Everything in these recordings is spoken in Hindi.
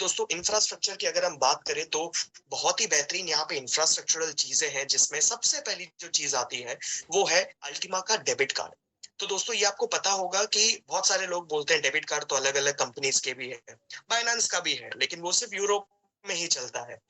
दोस्तों इंफ्रास्ट्रक्चर की अगर हम बात करें तो बहुत ही बेहतरीन यहाँ पे इंफ्रास्ट्रक्चरल चीजें हैं, जिसमें सबसे पहली जो चीज आती है वो है अल्टीमा का डेबिट कार्ड। तो दोस्तों ये आपको पता होगा कि बहुत सारे लोग बोलते हैं डेबिट कार्ड तो अलग अलग कंपनीज के भी है, बाइनेंस का भी है, लेकिन वो सिर्फ यूरोप में ही चलता है।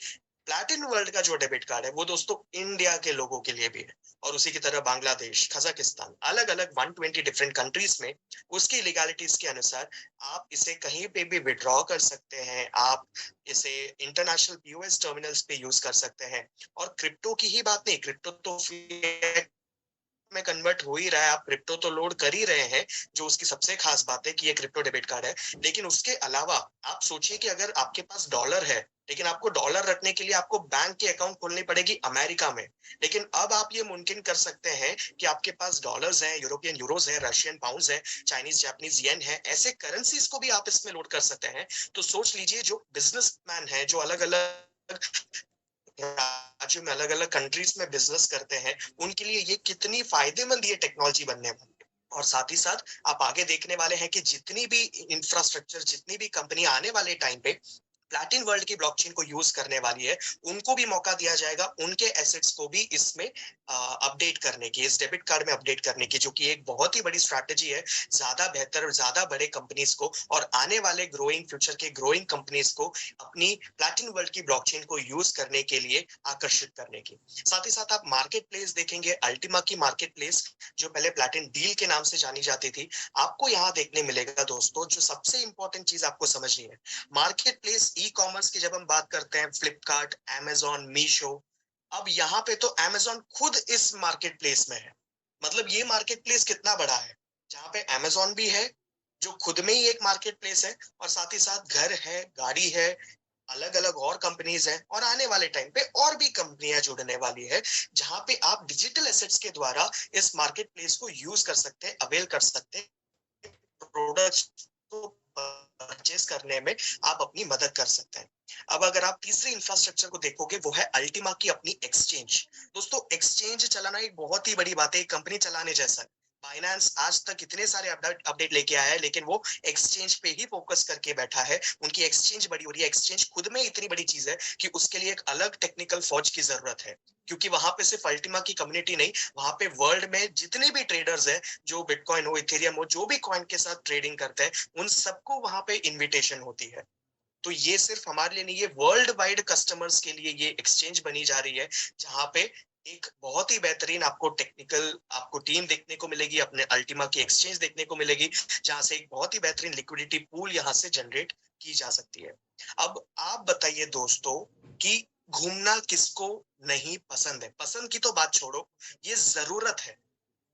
प्लैटिन वर्ल्ड का जो डेबिट कार्ड है वो दोस्तों इंडिया के लोगों के लिए भी है, और उसी की तरह बांग्लादेश, कजाकिस्तान, अलग अलग 120 डिफरेंट कंट्रीज में उसकी लीगैलिटीज के अनुसार आप इसे कहीं पे भी विड्रॉ कर सकते हैं। आप इसे इंटरनेशनल पीओएस टर्मिनल्स पे यूज कर सकते हैं। और क्रिप्टो की ही बात नहीं, क्रिप्टो तो फिएट में कन्वर्ट हो ही रहा है, आप क्रिप्टो तो लोड कर ही रहे हैं, जो उसकी सबसे खास बात है कि ये क्रिप्टो डेबिट कार्ड है। लेकिन उसके अलावा आप सोचिए कि अगर आपके पास डॉलर है, लेकिन आपको डॉलर रखने के लिए आपको बैंक की अकाउंट खोलनी पड़ेगी अमेरिका में, लेकिन अब आप ये मुमकिन कर सकते हैं कि आपके पास डॉलर्स हैं, यूरोपियन यूरोज हैं, रशियन पाउंड्स हैं, चाइनीज जापानीज येन है, ऐसे करेंसीज को भी आप इसमें लोड कर सकते हैं। तो सोच लीजिए जो बिजनेसमैन है, जो अलग अलग राज्यों में, अलग अलग कंट्रीज में बिजनेस करते हैं, उनके लिए ये कितनी फायदेमंद ये टेक्नोलॉजी बनने वाली है। और साथ ही साथ आप आगे देखने वाले हैं कि जितनी भी इंफ्रास्ट्रक्चर, जितनी भी कंपनी आने वाले टाइम पे प्लैटिन वर्ल्ड की ब्लॉकचेन को यूज करने वाली है, उनको भी मौका दिया जाएगा उनके एसेट्स को भी इसमें अपडेट करने की, इस डेबिट कार्ड में अपडेट करने की, जो कि एक बहुत ही बड़ी स्ट्रैटेजी है ज्यादा बेहतर और ज्यादा बड़े कंपनीज को और आने वाले ग्रोइंग फ्यूचर के ग्रोइंग कंपनीज को अपनी प्लैटिन वर्ल्ड की ब्लॉकचेन को यूज करने के लिए आकर्षित करने की। साथ ही साथ आप मार्केट प्लेस देखेंगे, अल्टीमा की मार्केट प्लेस जो पहले प्लैटिन डील के नाम से जानी जाती थी, आपको यहाँ देखने मिलेगा दोस्तों, जो सबसे इंपॉर्टेंट चीज आपको समझनी है। मार्केट प्लेस ई कॉमर्स की जब हम बात करते हैं, फ्लिपकार्ट, अमेजॉन, मीशो, अब यहाँ पे तो अमेजॉन खुद इस मार्केट प्लेस में है। मतलब ये मार्केट प्लेस कितना बड़ा है, जहाँ पे अमेजॉन भी है, जो खुद में ही एक मार्केट प्लेस है, और साथ ही साथ घर है, गाड़ी है, अलग अलग और कंपनीज हैं, और आने वाले टाइम पे और भी कंपनियां जुड़ने वाली है, जहां पे आप डिजिटल एसेट्स के द्वारा इस मार्केट प्लेस को यूज कर सकते हैं, अवेल कर सकते हैं, प्रोडक्ट्स को परचेस करने में आप अपनी मदद कर सकते हैं। अब अगर आप तीसरी इंफ्रास्ट्रक्चर को देखोगे, वो है अल्टीमा की अपनी एक्सचेंज। दोस्तों एक्सचेंज चलाना एक बहुत ही बड़ी बात है, एक कंपनी चलाने जैसा है। बाइनेंस आज तक इतने सारे अपडेट लेके आया है, लेकिन वो एक्सचेंज पे ही फोकस करके बैठा है। उनकी एक्सचेंज बड़ी हो रही है, एक्सचेंज खुद में इतनी बड़ी चीज है कि उसके लिए एक अलग टेक्निकल फौज की जरूरत है, क्योंकि वहां पे सिर्फ अल्टीमा की कम्युनिटी नहीं, वहां पे वर्ल्ड में जितने भी ट्रेडर्स हैं, जो बिटकॉइन हो, इथेरियम हो, जो भी कॉइन के साथ ट्रेडिंग करते हैं, उन सबको वहां पे इनविटेशन होती है। तो ये सिर्फ हमारे लिए नहीं, ये वर्ल्ड वाइड कस्टमर्स के लिए ये एक्सचेंज बनी जा रही है, जहां पे एक बहुत ही बेहतरीन आपको टेक्निकल आपको टीम देखने को मिलेगी, अपने अल्टीमा की एक्सचेंज देखने को मिलेगी, जहां से एक बहुत ही बेहतरीन लिक्विडिटी पूल यहाँ से जनरेट की जा सकती है। अब आप बताइए दोस्तों कि घूमना किसको नहीं पसंद है? पसंद की तो बात छोड़ो, ये जरूरत है।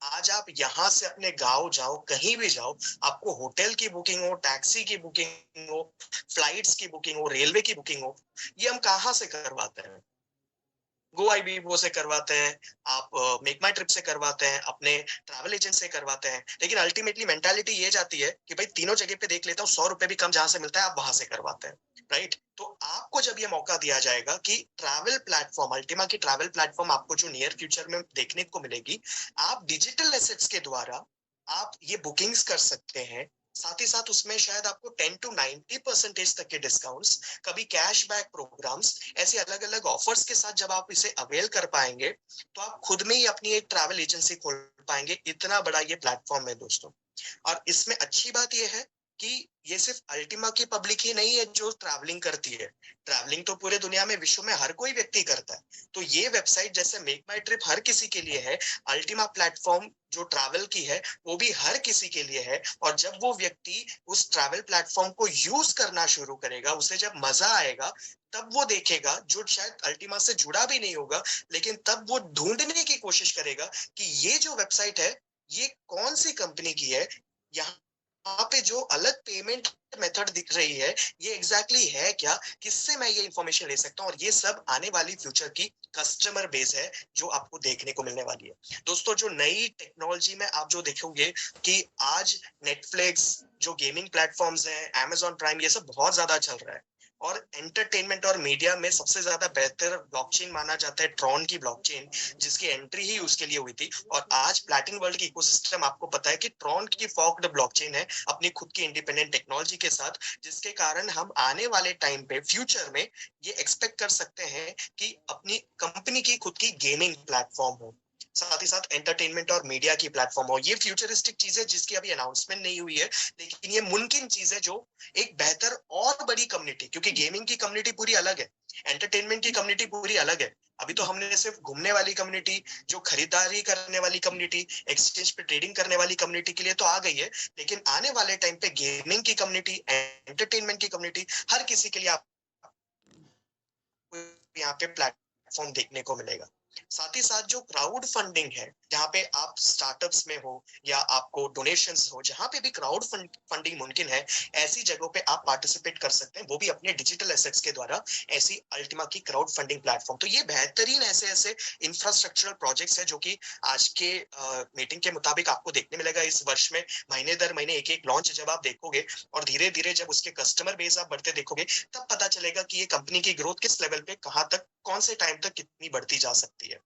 आज आप यहाँ से अपने गांव जाओ, कहीं भी जाओ, आपको होटल की बुकिंग हो, टैक्सी की बुकिंग हो, फ्लाइट्स की बुकिंग हो, रेलवे की बुकिंग हो, ये हम कहाँ से करवाते हैं? गो आईबीबो से करवाते हैं, आप मेक माई ट्रिप से करवाते हैं, अपने ट्रैवल एजेंट से करवाते हैं, लेकिन अल्टीमेटली मेंटालिटी ये जाती है कि भाई तीनों जगह पे देख लेता हूँ, 100 रुपए भी कम जहां से मिलता है, आप वहां से करवाते हैं। राइट? तो आपको जब ये मौका दिया जाएगा कि ट्रैवल प्लेटफॉर्म, अल्टीमा की ट्रैवल प्लेटफॉर्म आपको जो नियर फ्यूचर में देखने को मिलेगी, आप डिजिटल एसेट्स के द्वारा आप ये बुकिंग्स कर सकते हैं। साथ ही साथ उसमें शायद आपको 10 to 90% तक के डिस्काउंट्स, कभी कैशबैक प्रोग्राम्स, ऐसे अलग अलग ऑफर्स के साथ जब आप इसे अवेल कर पाएंगे, तो आप खुद में ही अपनी एक ट्रैवल एजेंसी खोल पाएंगे। इतना बड़ा ये प्लेटफॉर्म है दोस्तों। और इसमें अच्छी बात यह है कि ये सिर्फ अल्टीमा की पब्लिक ही नहीं है जो ट्रैवलिंग करती है, ट्रैवलिंग तो पूरे दुनिया में, विश्व में हर कोई व्यक्ति करता है। तो ये वेबसाइट जैसे मेक माई ट्रिप हर किसी के लिए है, अल्टीमा प्लेटफॉर्म जो ट्रैवल की है वो भी हर किसी के लिए है। और जब वो व्यक्ति उस ट्रैवल प्लेटफॉर्म को यूज करना शुरू करेगा, उसे जब मजा आएगा, तब वो देखेगा, जो शायद अल्टीमा से जुड़ा भी नहीं होगा, लेकिन तब वो ढूंढने की कोशिश करेगा कि ये जो वेबसाइट है, ये कौन सी कंपनी की है, यहाँ वहां पे जो अलग पेमेंट मेथड दिख रही है, ये एग्जैक्टली है क्या, किससे मैं ये इंफॉर्मेशन ले सकता हूँ। और ये सब आने वाली फ्यूचर की कस्टमर बेस है जो आपको देखने को मिलने वाली है। दोस्तों जो नई टेक्नोलॉजी में आप जो देखोगे कि आज नेटफ्लिक्स, जो गेमिंग प्लेटफॉर्म्स हैं, Amazon प्राइम, ये सब बहुत ज्यादा चल रहा है। और एंटरटेनमेंट और मीडिया में सबसे ज्यादा बेहतर ब्लॉकचेन माना जाता है ट्रॉन की ब्लॉकचेन, जिसकी एंट्री ही उसके लिए हुई थी। और आज प्लैटिन वर्ल्ड की इकोसिस्टम आपको पता है कि ट्रॉन की फॉर्क्ड ब्लॉकचेन है अपनी खुद की इंडिपेंडेंट टेक्नोलॉजी के साथ, जिसके कारण हम आने वाले टाइम पे फ्यूचर में ये एक्सपेक्ट कर सकते हैं कि अपनी कंपनी की खुद की गेमिंग प्लेटफॉर्म हो, साथ ही साथ एंटरटेनमेंट और मीडिया की प्लेटफॉर्म हो। ये फ्यूचरिस्टिक चीज है जिसकी अभी अनाउंसमेंट नहीं हुई है, लेकिन ये मुमकिन चीज है जो एक बेहतर और बड़ी कम्युनिटी, क्योंकि गेमिंग की कम्युनिटी पूरी अलग है, एंटरटेनमेंट की कम्युनिटी पूरी अलग है। अभी तो हमने सिर्फ घूमने वाली कम्युनिटी, जो खरीदारी करने वाली कम्युनिटी, एक्सचेंज पे ट्रेडिंग करने वाली कम्युनिटी के लिए तो आ गई है, लेकिन आने वाले टाइम पे गेमिंग की कम्युनिटी, एंटरटेनमेंट की कम्युनिटी, हर किसी के लिए आपको यहाँ पे प्लेटफॉर्म देखने को मिलेगा। साथ ही साथ जो क्राउड फंडिंग है, जहाँ पे आप स्टार्टअप्स में हो या आपको डोनेशंस हो, जहाँ पे भी क्राउड फंडिंग मुमकिन है, ऐसी जगहों पे आप पार्टिसिपेट कर सकते हैं, वो भी अपने डिजिटल एसेट्स के द्वारा, ऐसी अल्टीमा की क्राउड फंडिंग प्लेटफॉर्म। तो ये बेहतरीन ऐसे ऐसे इंफ्रास्ट्रक्चरल प्रोजेक्ट्स है जो कि आज के मीटिंग के मुताबिक आपको देखने मिलेगा इस वर्ष में। महीने दर महीने एक एक लॉन्च जब आप देखोगे और धीरे धीरे जब उसके कस्टमर बेस आप बढ़ते देखोगे, तब पता चलेगा कि ये कंपनी की ग्रोथ किस लेवल पे, कहाँ तक, कौन से टाइम तक कितनी बढ़ती जा सकती है।